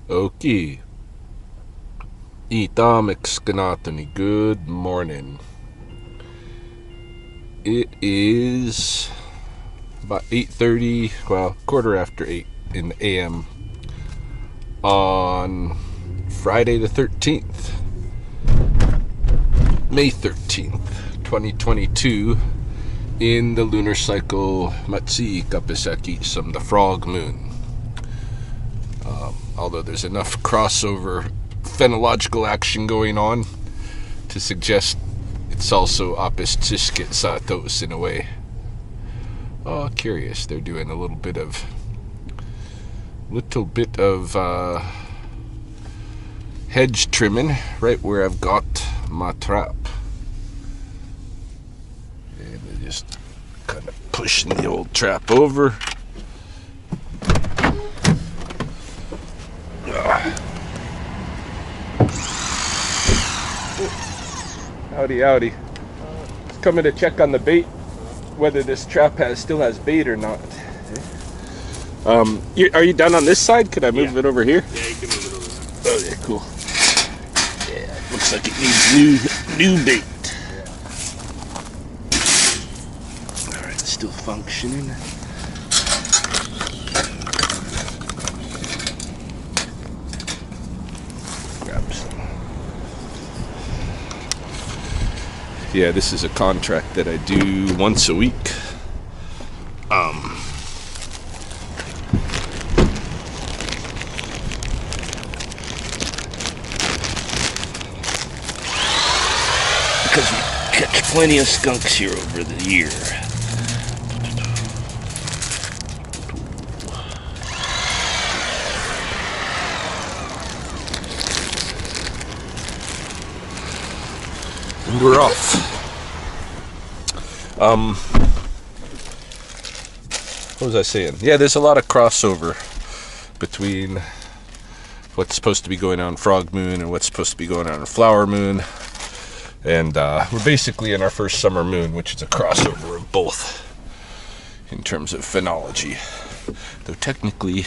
Okay. Itamexkanatani. Good morning. It is about 8:30, well, quarter after 8 in the AM on Friday the 13th, May 13th, 2022, in the lunar cycle Matsi Kapisaki Sam, the frog moon. Although there's enough crossover phenological action going on to suggest it's also Apis Tiskit Satos in a way. Oh, curious. They're doing a little bit of hedge trimming right where I've got my trap. And they're just kind of pushing the old trap over. Howdy, howdy. Just coming to check on the bait, whether this trap still has bait or not. Are you done on this side? Could I move it over here? Yeah, you can move it over there. Oh, yeah, cool. Yeah, it looks like it needs new bait. Yeah. All right, still functioning. Grab some. Yeah, this is a contract that I do once a week. Because we catch plenty of skunks here over the year. And we're off. What was I saying? Yeah, there's a lot of crossover between what's supposed to be going on Frog Moon and what's supposed to be going on Flower Moon. And we're basically in our first summer moon, which is a crossover of both in terms of phenology. Though technically,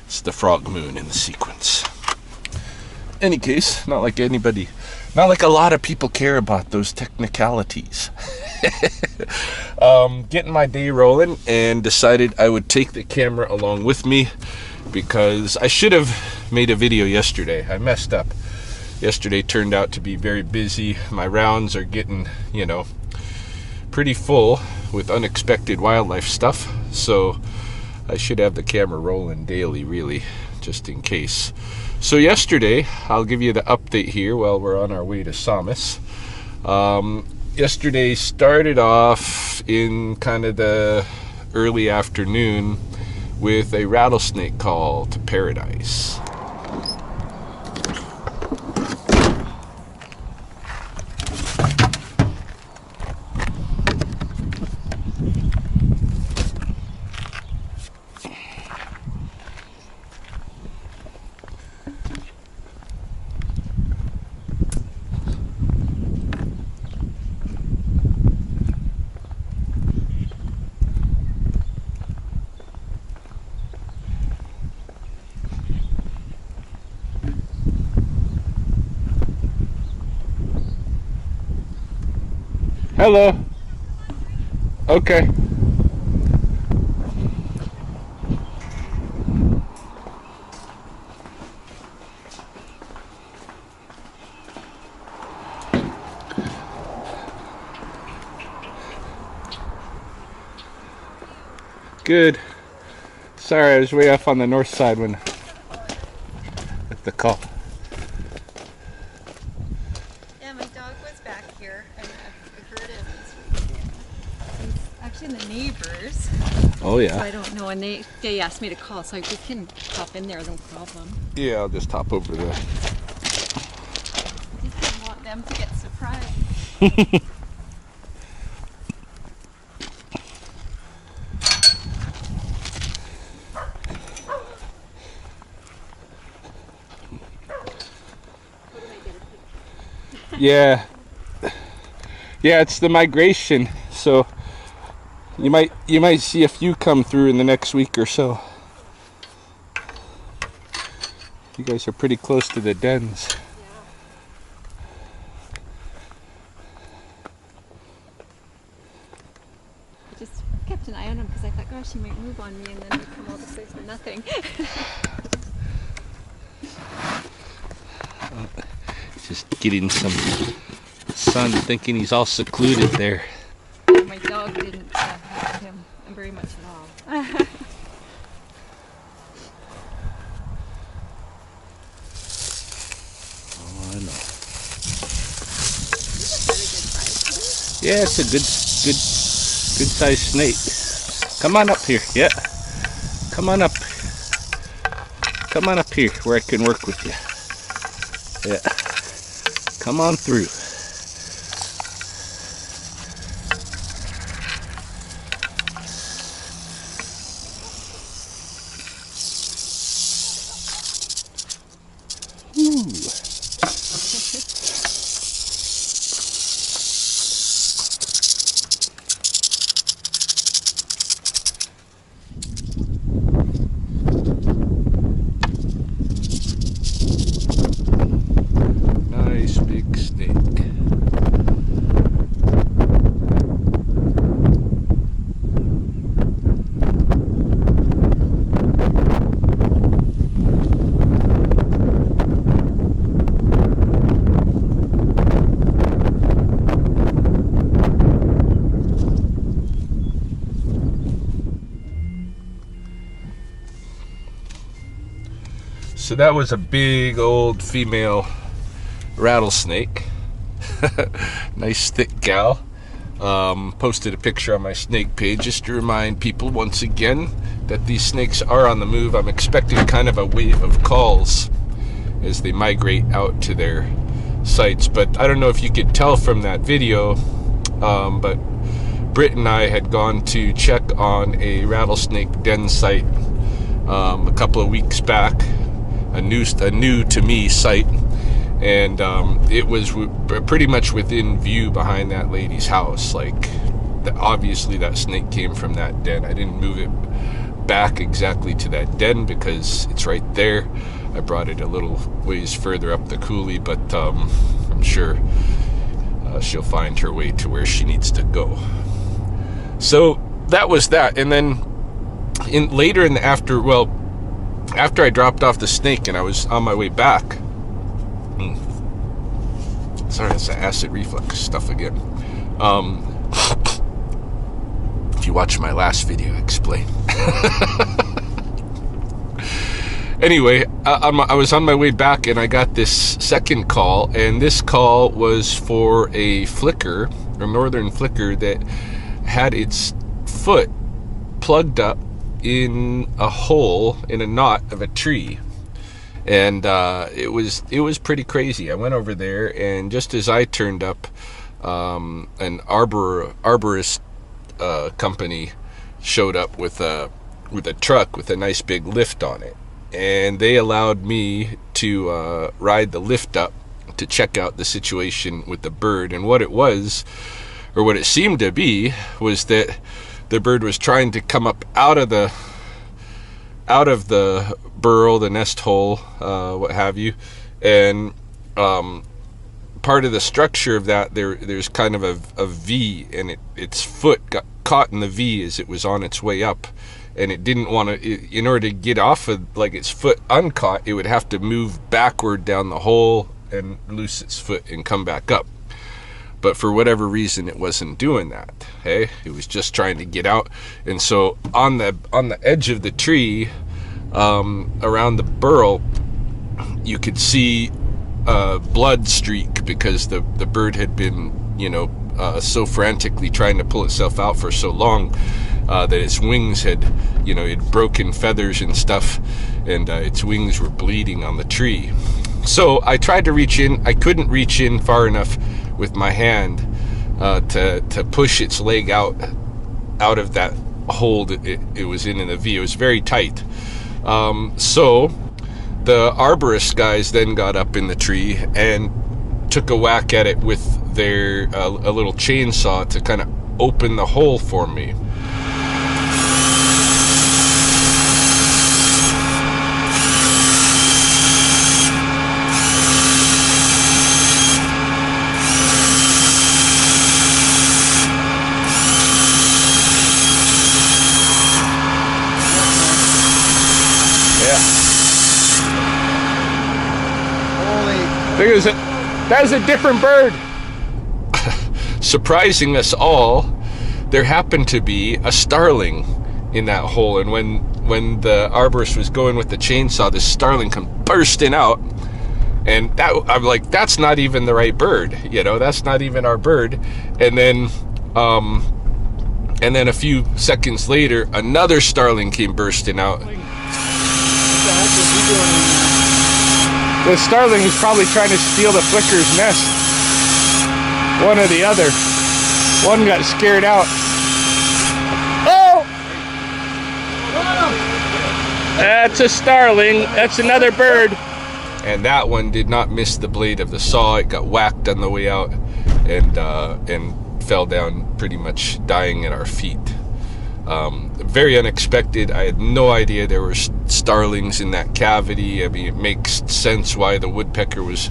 it's the frog moon in the sequence. Any case, not like a lot of people care about those technicalities. Getting my day rolling and decided I would take the camera along with me because I should have made a video yesterday. I messed up. Yesterday turned out to be very busy. My rounds are getting, pretty full with unexpected wildlife stuff. So I should have the camera rolling daily, really, just in case. So yesterday, I'll give you the update here while we're on our way to Samis. Yesterday started off in kind of the early afternoon with a rattlesnake call to paradise. Hello. Okay. Good. Sorry, I was way off on the north side with the call. The neighbors. Oh yeah. So I don't know, and they asked me to call, so we can hop in there, no problem. Yeah, I'll just hop over there. I just didn't want them to get surprised. Yeah. Yeah, it's the migration, so you might see a few come through in the next week or so. You guys are pretty close to the dens. I just kept an eye on him because I thought, gosh, he might move on me, and then we come all this way for nothing. Just getting some sun, thinking he's all secluded there. My dog didn't have him very much at all. Oh, I know. Yeah, it's a good sized snake. Come on up here. Yeah. Come on up. Come on up here where I can work with you. Yeah. Come on through. Nice big snake. So that was a big old female rattlesnake. Nice thick gal. Posted a picture on my snake page just to remind people once again that these snakes are on the move. I'm expecting kind of a wave of calls as they migrate out to their sites, but I don't know if you could tell from that video, but Britt and I had gone to check on a rattlesnake den site a couple of weeks back, a new to me site, and it was pretty much within view behind that lady's house. Like, obviously that snake came from that den. I didn't move it back exactly to that den because it's right there. I brought it a little ways further up the coulee, but I'm sure she'll find her way to where she needs to go. So that was that. And then later in the after I dropped off the snake and I was on my way back, sorry, it's the acid reflux stuff again. If you watch my last video, I explain. Anyway, I was on my way back and I got this second call, and this call was for a flicker, a northern flicker, that had its foot plugged up in a hole in a knot of a tree. And it was pretty crazy. I went over there, and just as I turned up, an arborist company showed up with a truck with a nice big lift on it, and they allowed me to ride the lift up to check out the situation with the bird. And what it was, or what it seemed to be, was that the bird was trying to come up out of the burrow, the nest hole, what have you, and part of the structure of that, there's kind of a V, and its foot got caught in the V as it was on its way up, and it didn't want to. In order to get off of, like, its foot uncaught, it would have to move backward down the hole and loose its foot and come back up. But for whatever reason, it wasn't doing that. Hey, it was just trying to get out. And so on the edge of the tree, around the burrow, you could see a blood streak, because the bird had been, so frantically trying to pull itself out for so long that its wings had, it had broken feathers and stuff, and its wings were bleeding on the tree. So I tried to reach in. I couldn't reach in far enough with my hand to push its leg out of that hold it was in the V. It was very tight. So the arborist guys then got up in the tree and took a whack at it with their a little chainsaw to kind of open the hole for me. There's a, that was a different bird. Surprising us all, there happened to be a starling in that hole, and when the arborist was going with the chainsaw, this starling come bursting out, and that I'm like, that's not even the right bird, you know, that's not even our bird. And then a few seconds later, another starling came bursting out. The starling was probably trying to steal the flicker's nest. One or the other. One got scared out. Oh! That's a starling. That's another bird. And that one did not miss the blade of the saw. It got whacked on the way out and fell down, pretty much dying at our feet. Very unexpected. I had no idea there were starlings in that cavity. I mean, it makes sense why the woodpecker was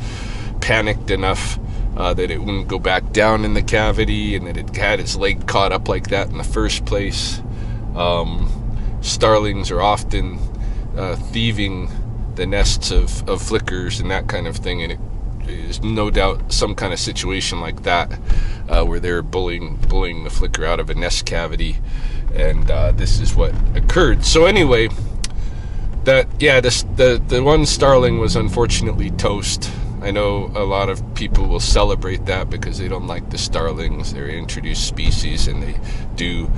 panicked enough that it wouldn't go back down in the cavity, and that it had its leg caught up like that in the first place. Starlings are often thieving the nests of flickers and that kind of thing, and it is no doubt some kind of situation like that where they're bullying the flicker out of a nest cavity, and this is what occurred. So anyway, the one starling was unfortunately toast. I know a lot of people will celebrate that because they don't like the starlings. They're introduced species, and they do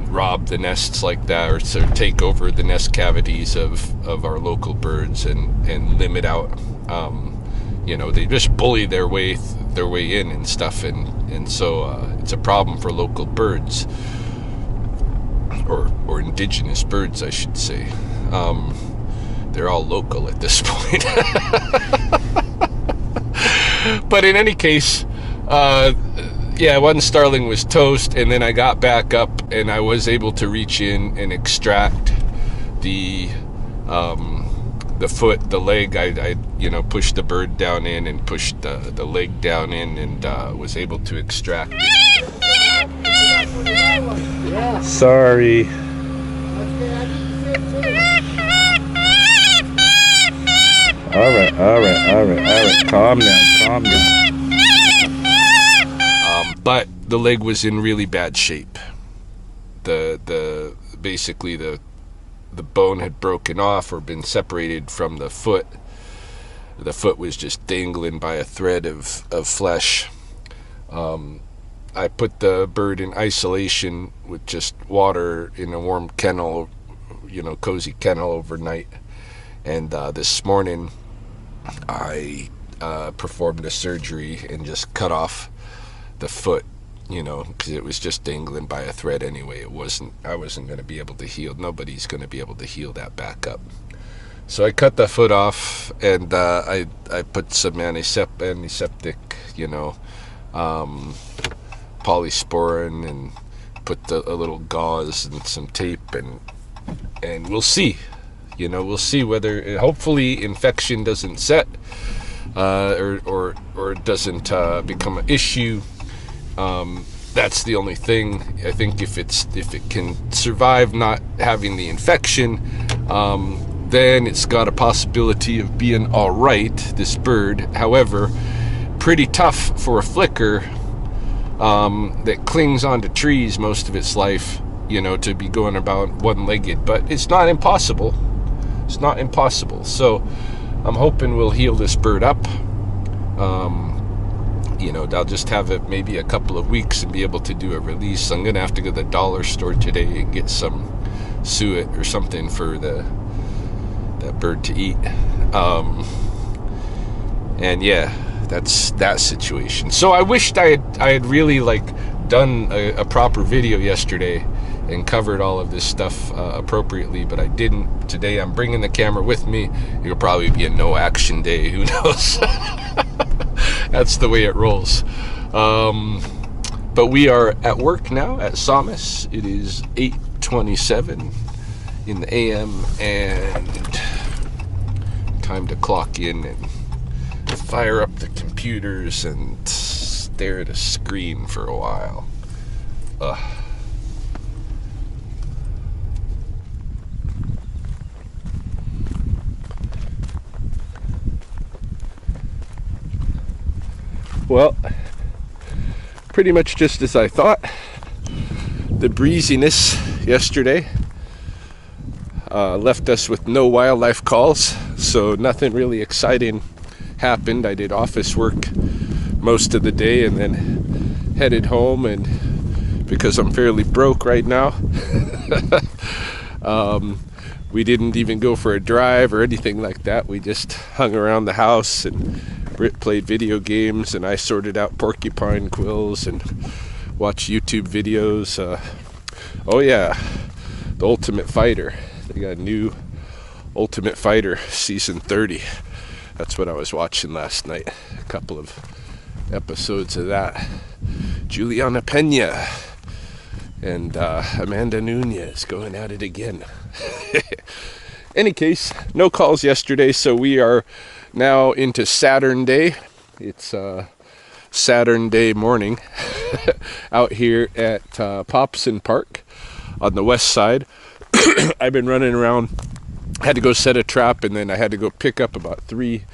rob the nests like that, or take over the nest cavities of our local birds and limit out. You know, they just bully their way in and stuff, and so it's a problem for local birds, or indigenous birds, I should say. They're all local at this point. But in any case, one starling was toast, and then I got back up and I was able to reach in and extract the foot, the leg. I pushed the bird down in and pushed the leg down in, and was able to extract it. Sorry. All right. Calm down. But the leg was in really bad shape. Basically the bone had broken off or been separated from the foot. The foot was just dangling by a thread of flesh. I put the bird in isolation with just water in a warm kennel, cozy kennel overnight. And this morning I performed a surgery and just cut off the foot, because it was just dangling by a thread anyway. I wasn't going to be able to heal. Nobody's going to be able to heal that back up. So I cut the foot off, and I put some antiseptic, polysporin, and put a little gauze and some tape, and we'll see. We'll see whether, hopefully, infection doesn't set, or doesn't become an issue. That's the only thing. I think if it can survive not having the infection, then it's got a possibility of being all right, this bird. However, pretty tough for a flicker that clings onto trees most of its life, to be going about one-legged. But it's not impossible. It's not impossible. So I'm hoping we'll heal this bird up. I'll just have it maybe a couple of weeks and be able to do a release. I'm going to have to go to the dollar store today and get some suet or something for that bird to eat. That's that situation. So I wished I had really done a proper video yesterday and covered all of this stuff appropriately, but I didn't. Today I'm bringing the camera with me. It'll probably be a no action day, who knows. That's the way it rolls. But we are at work now at Samus. It is 8:27 in the AM, and time to clock in and fire up the computers and stare at a screen for a while. Well, pretty much just as I thought. The breeziness yesterday left us with no wildlife calls, so nothing really exciting happened. I did office work most of the day and then headed home, and because I'm fairly broke right now, we didn't even go for a drive or anything like that. We just hung around the house, and Britt played video games, and I sorted out porcupine quills and watched YouTube videos. Oh yeah, the Ultimate Fighter. They got a new Ultimate Fighter season 30. That's what I was watching last night. A couple of episodes of that. Juliana Pena and Amanda Nunez going at it again. Any case, no calls yesterday, so we are now into Saturn Day. It's Saturn Day morning out here at Popson Park on the west side. I've been running around, had to go set a trap, and then I had to go pick up about 3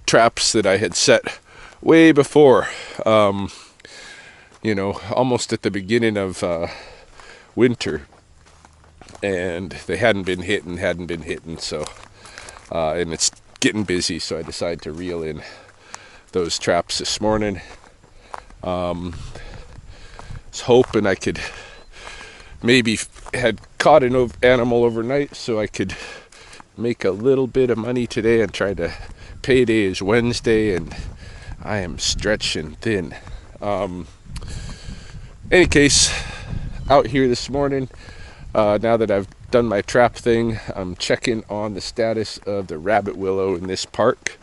traps that I had set way before, almost at the beginning of winter, and they hadn't been hitting, so and it's getting busy, so I decided to reel in those traps this morning. Was hoping I could maybe had caught an animal overnight so I could make a little bit of money today, and try to payday is Wednesday and I am stretching thin. Any case, out here this morning, now that I've done my trap thing, I'm checking on the status of the rabbit willow in this park.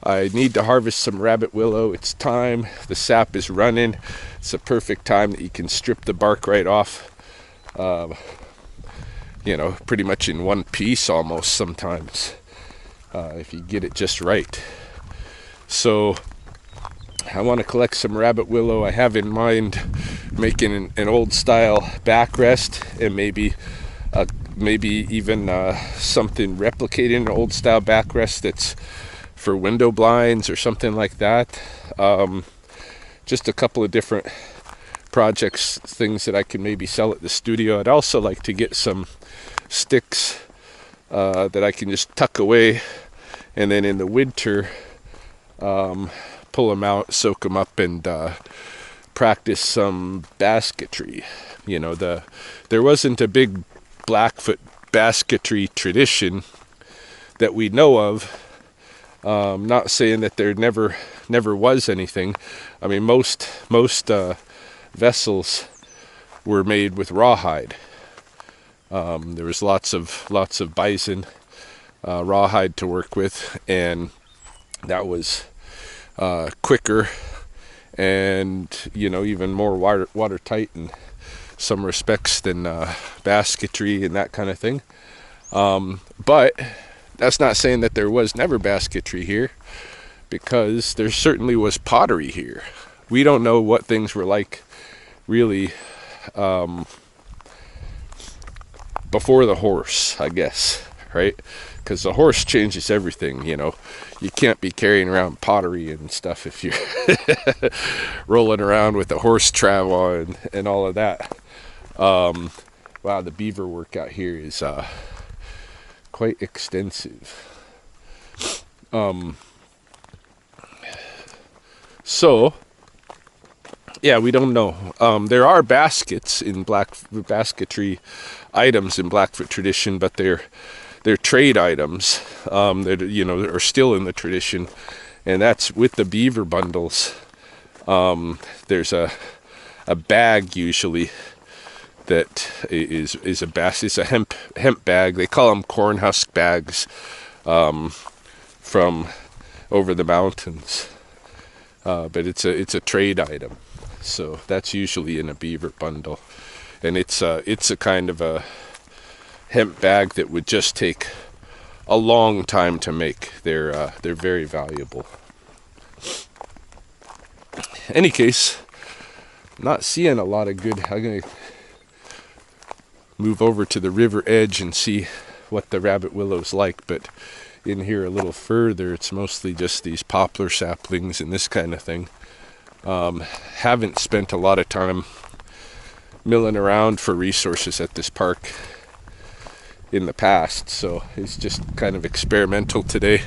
I need to harvest some rabbit willow. It's time. The sap is running. It's a perfect time that you can strip the bark right off. Pretty much in one piece almost sometimes, if you get it just right. So I want to collect some rabbit willow. I have in mind making an old style backrest, and maybe even something replicating an old style backrest that's for window blinds or something like that. Just a couple of different projects, things that I can maybe sell at the studio. I'd also like to get some sticks that I can just tuck away, and then in the winter pull them out, soak them up, and practice some basketry. There wasn't a big Blackfoot basketry tradition that we know of. Not saying that there never was anything. I mean, most vessels were made with rawhide. There was lots of bison rawhide to work with, and that was quicker and even more watertight in some respects than basketry and that kind of thing. But that's not saying that there was never basketry here, because there certainly was pottery here. We don't know what things were like really before the horse, I guess, right? Because the horse changes everything. You can't be carrying around pottery and stuff if you're rolling around with a horse travel and all of that. Wow, the beaver work out here is quite extensive. So yeah, we don't know. There are baskets in basketry items in Blackfoot tradition, but they're trade items that are still in the tradition, and that's with the beaver bundles. There's a bag usually that is a hemp bag. They call them corn husk bags from over the mountains, but it's a trade item. So that's usually in a beaver bundle, and it's a kind of a hemp bag that would just take a long time to make. They're very valuable. Any case, not seeing a lot of good. I'm gonna move over to the river edge and see what the rabbit willow's like, but in here a little further, it's mostly just these poplar saplings and this kind of thing. Haven't spent a lot of time milling around for resources at this park in the past, so it's just kind of experimental today.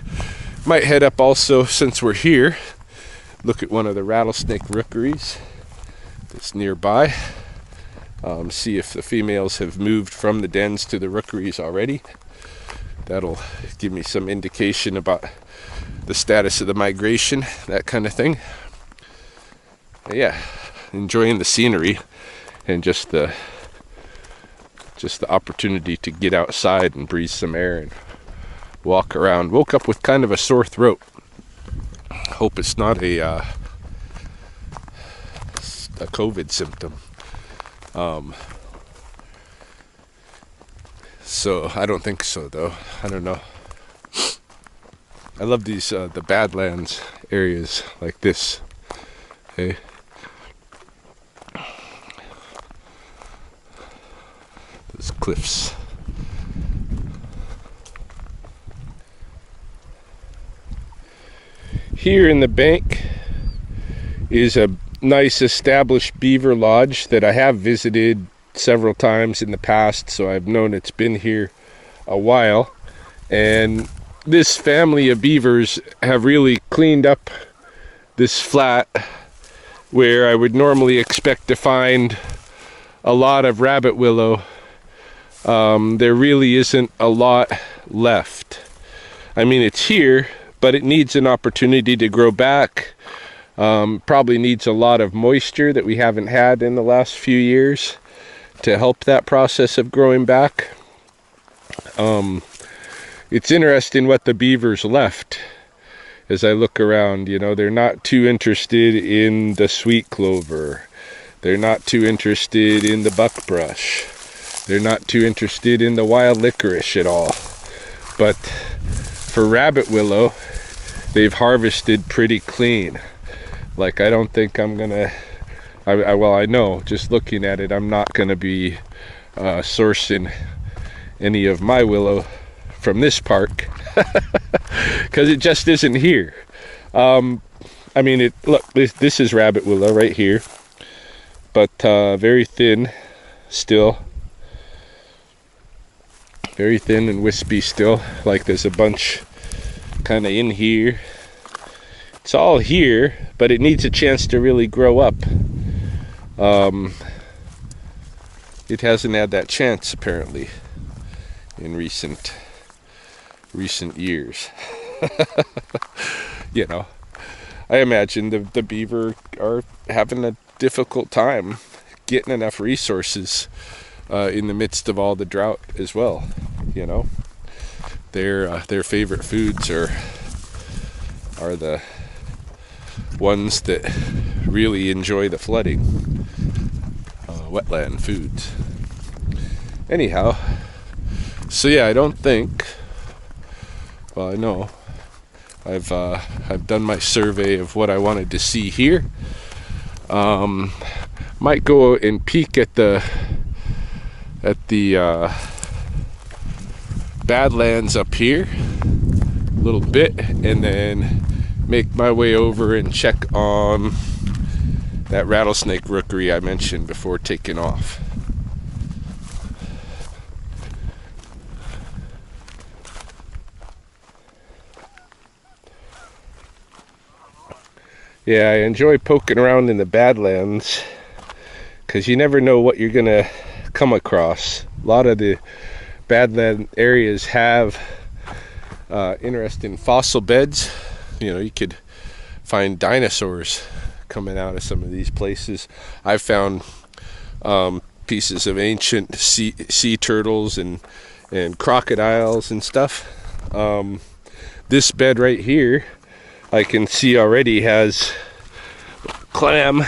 Might head up also, since we're here, look at one of the rattlesnake rookeries that's nearby. See if the females have moved from the dens to the rookeries already. That'll give me some indication about the status of the migration, that kind of thing. But yeah, enjoying the scenery and just the opportunity to get outside and breathe some air and walk around. Woke up with kind of a sore throat. Hope it's not a COVID symptom. So I don't think so, though. I don't know. I love these the Badlands areas like this. Okay. Those cliffs. Here in the bank is a nice established beaver lodge that I have visited several times in the past, so I've known it's been here a while. And this family of beavers have really cleaned up this flat where I would normally expect to find a lot of rabbit willow. There really isn't a lot left. I mean, it's here, but it needs an opportunity to grow back. Probably needs a lot of moisture that we haven't had in the last few years to help that process of growing back. It's interesting what the beavers left. As I look around, you know, they're not too interested in the sweet clover. They're not too interested in the buckbrush. They're not too interested in the wild licorice at all. But for rabbit willow, they've harvested pretty clean. Like, I don't think I'm gonna, well, I know, just looking at it, I'm not gonna be sourcing any of my willow from this park because it just isn't here. I mean, look, this is rabbit willow right here, but very thin still. Very thin and wispy still. Like, there's a bunch kind of in here. It's all here, but it needs a chance to really grow up. It hasn't had that chance apparently in recent years. You know, I imagine the beaver are having a difficult time getting enough resources in the midst of all the drought as well. You know, their favorite foods are the ones that really enjoy the flooding, wetland foods. Anyhow, so yeah, I don't think, well, I know I've done my survey of what I wanted to see here. Might go and peek at the Badlands up here a little bit, and then make my way over and check on that rattlesnake rookery I mentioned before taking off. Yeah, I enjoy poking around in the Badlands because you never know what you're gonna come across. A lot of the Badland areas have interesting fossil beds. You know, you could find dinosaurs coming out of some of these places. I've found pieces of ancient sea turtles and crocodiles and stuff. This bed right here, I can see already has clam.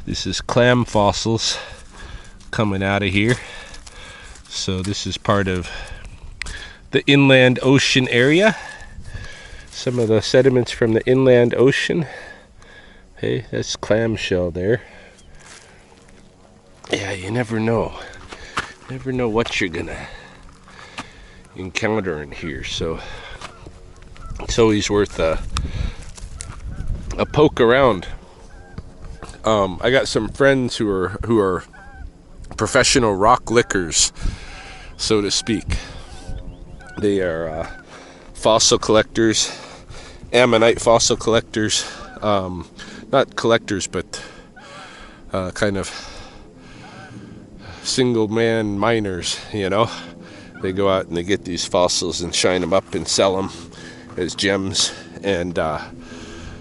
This is clam fossils coming out of here. So this is part of the inland ocean area. Some of the sediments from the inland ocean. Hey, that's clamshell there. Yeah, you never know. Never know what you're gonna encounter in here. So it's always worth a poke around I got some friends who are professional rock lickers, so to speak. They are fossil collectors, ammonite fossil collectors. Not collectors, but kind of single man miners, you know. They go out and they get these fossils and shine them up and sell them as gems. And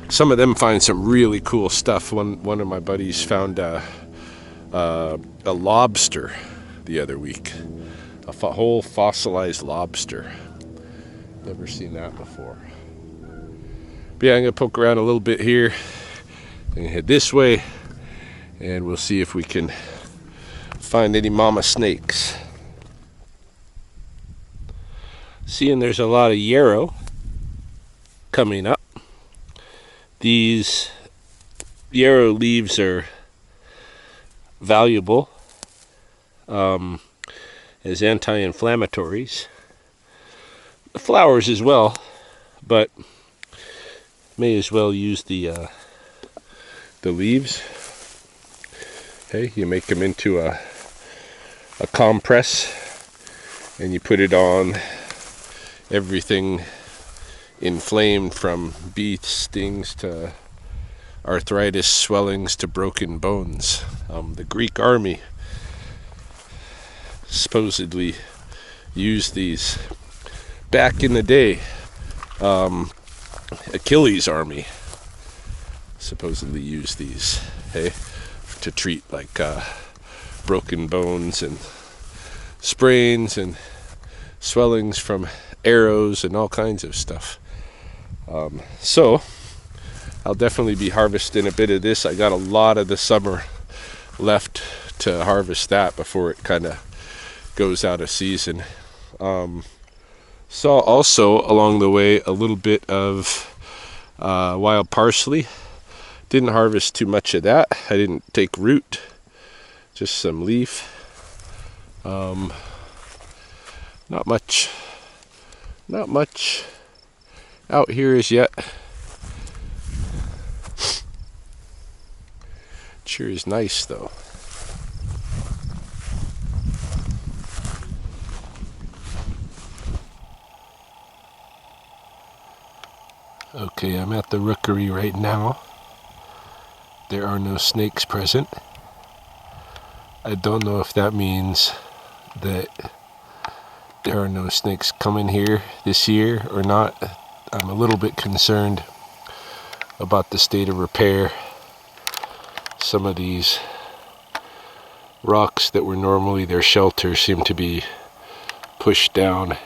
some of them find some really cool stuff. One of my buddies found a lobster the other week, a whole fossilized lobster. Never seen that before. But yeah, I'm gonna poke around a little bit here and head this way, and we'll see if we can find any mama snakes. Seeing there's a lot of yarrow coming up. These yarrow leaves are valuable as anti-inflammatories. The flowers as well, but may as well use the leaves. Okay, you make them into a compress, and you put it on everything inflamed, from bee stings to arthritis, swellings to broken bones. The Greek army supposedly used these back in the day. Achilles' army supposedly used these, hey, to treat like broken bones and sprains and swellings from arrows and all kinds of stuff. So I'll definitely be harvesting a bit of this. I got a lot of the summer left to harvest that before it kind of goes out of season. Saw also along the way a little bit of wild parsley. Didn't harvest too much of that. I didn't take root, just some leaf. Not much out here as yet. Sure is nice though. Okay, I'm at the rookery right now. There are no snakes present. I don't know if that means that there are no snakes coming here this year or not. I'm a little bit concerned about the state of repair. Some of these rocks that were normally their shelter seem to be pushed down.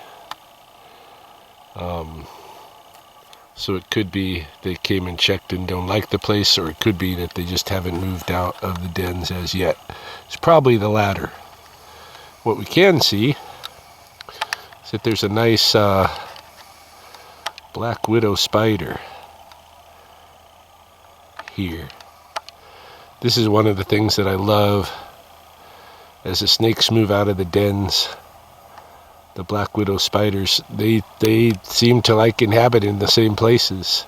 So it could be they came and checked and don't like the place, or it could be that they just haven't moved out of the dens as yet. It's probably the latter. What we can see is that there's a nice black widow spider here. This is one of the things that I love as the snakes move out of the dens. The black widow spiders, they seem to like inhabit in the same places.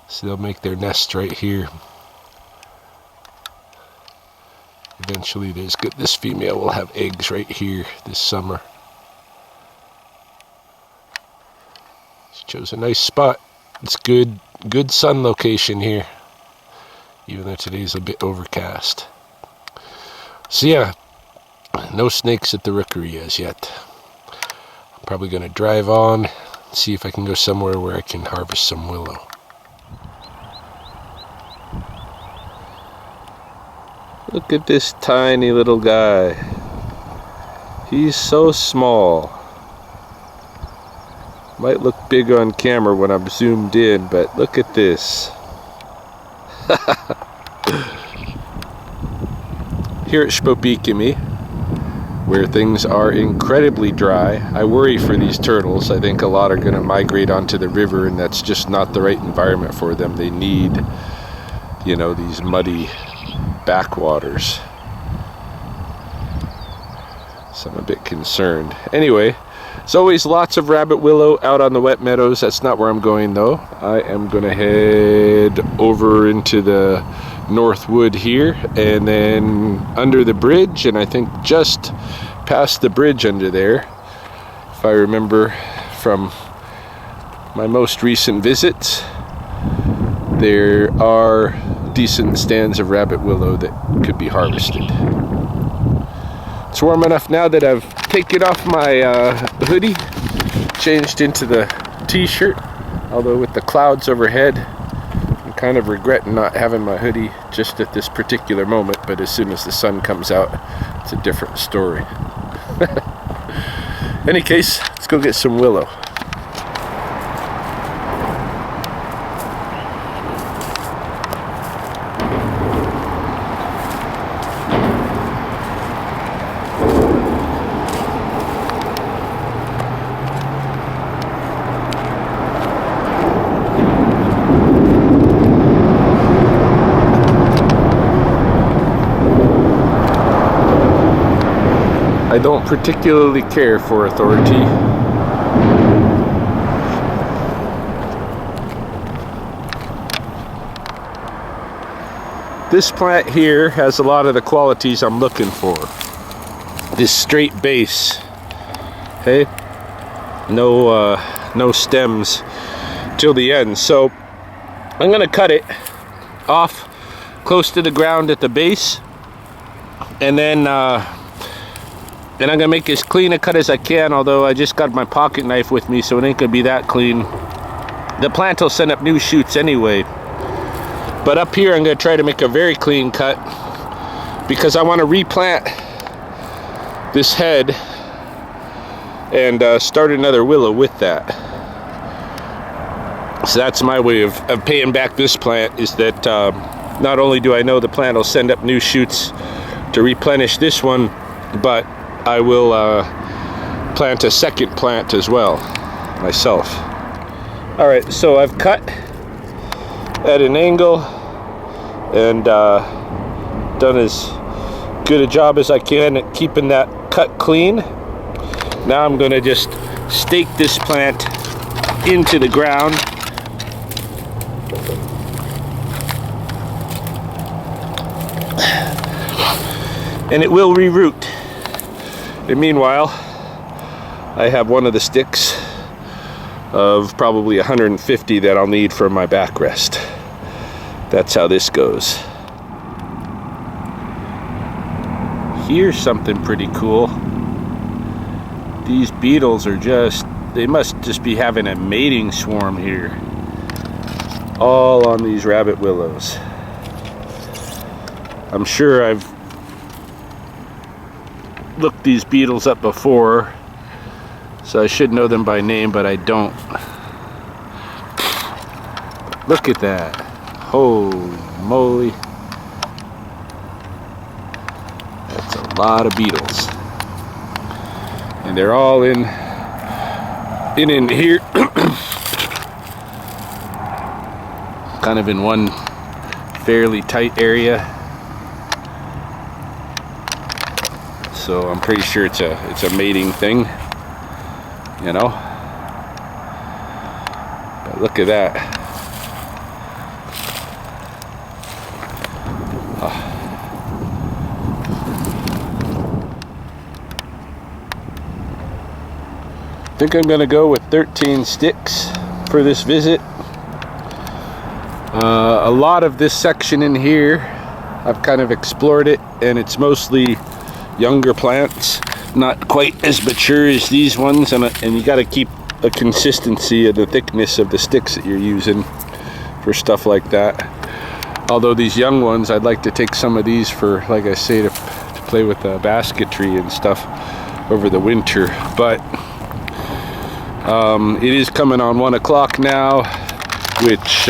So they'll make their nests right here. Eventually this female will have eggs right here this summer. She chose a nice spot. It's good sun location here, even though today's a bit overcast. So yeah, no snakes at the rookery as yet. I'm probably going to drive on, see if I can go somewhere where I can harvest some willow. Look at this tiny little guy. He's so small. Might look big on camera when I'm zoomed in, but look at this. Here at Spopikimi, where things are incredibly dry, I worry for these turtles. I think a lot are going to migrate onto the river, and that's just not the right environment for them. They need, these muddy backwaters. So I'm a bit concerned. Anyway, there's always lots of rabbit willow out on the wet meadows. That's not where I'm going though. I am going to head over into the Northwood here, and then under the bridge, and I think just past the bridge under there, if I remember from my most recent visits, there are decent stands of rabbit willow that could be harvested. It's warm enough now that I've taken off my hoodie, changed into the t-shirt, although with the clouds overhead, I'm kind of regretting not having my hoodie just at this particular moment, but as soon as the sun comes out, it's a different story. Any case, let's go get some willow. I don't particularly care for authority. This plant here has a lot of the qualities I'm looking for. This straight base, okay? No stems till the end. So I'm gonna cut it off close to the ground at the base, and then I'm gonna make as clean a cut as I can, although I just got my pocket knife with me, so it ain't gonna be that clean. The plant will send up new shoots anyway. But up here I'm gonna try to make a very clean cut because I want to replant this head and start another willow with that. So that's my way of paying back this plant, is that not only do I know the plant will send up new shoots to replenish this one, but I will plant a second plant as well myself. All right, so I've cut at an angle and done as good a job as I can at keeping that cut clean. Now I'm gonna just stake this plant into the ground. And it will reroot. And meanwhile, I have one of the sticks of probably 150 that I'll need for my backrest. That's how this goes. Here's something pretty cool. These beetles are they must just be having a mating swarm here. All on these rabbit willows. I'm sure I've looked these beetles up before, so I should know them by name, but I don't. Look at that. Holy moly. That's a lot of beetles. And they're all in here. Kind of in one fairly tight area. So I'm pretty sure it's a mating thing, you know. But look at that. I think I'm gonna go with 13 sticks for this visit. A lot of this section in here, I've kind of explored it, and it's mostly younger plants, not quite as mature as these ones, and you got to keep a consistency of the thickness of the sticks that you're using for stuff like that. Although these young ones, I'd like to take some of these for, like I say, to play with the basketry and stuff over the winter. But it is coming on 1 o'clock now, which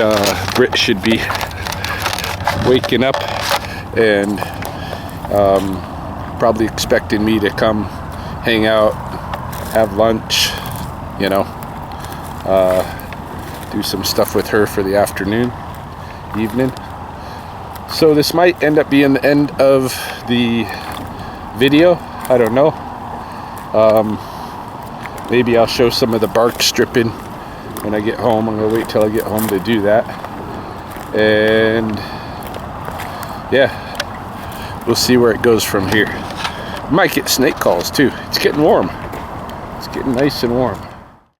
Britt should be waking up and probably expecting me to come hang out, have lunch, you know, do some stuff with her for the evening. So this might end up being the end of the video. I don't know. Maybe I'll show some of the bark stripping when I get home. I'm gonna wait till I get home to do that. And yeah, we'll see where it goes from here. Might get snake calls too. It's getting warm. It's getting nice and warm.